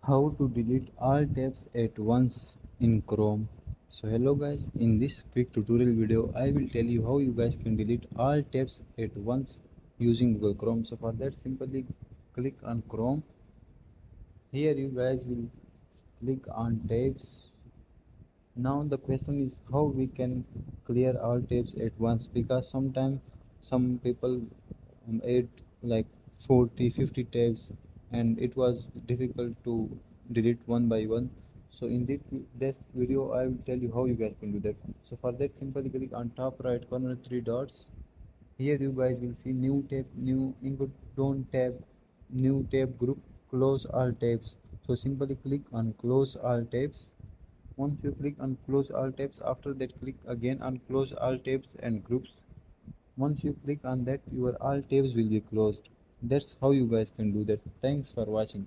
How to delete all tabs at once in Chrome. So hello guys, in this quick tutorial video I will tell you how you guys can delete all tabs at once using Google Chrome. So for that, simply click on Chrome. Here you guys will click on tabs. Now the question is how we can clear all tabs at once, because sometimes some people add like 40-50 tabs and it was difficult to delete one by one. So in this video I will tell you how you guys can do that. So for that, simply click on top right corner three dots. Here you guys will see new tab, new input, don't tab, new tab group, close all tabs. So simply click on close all tabs. Once you click on close all tabs, after that click again on close all tabs and groups. Once you click on that, your all tabs will be closed. That's how you guys can do that. Thanks for watching.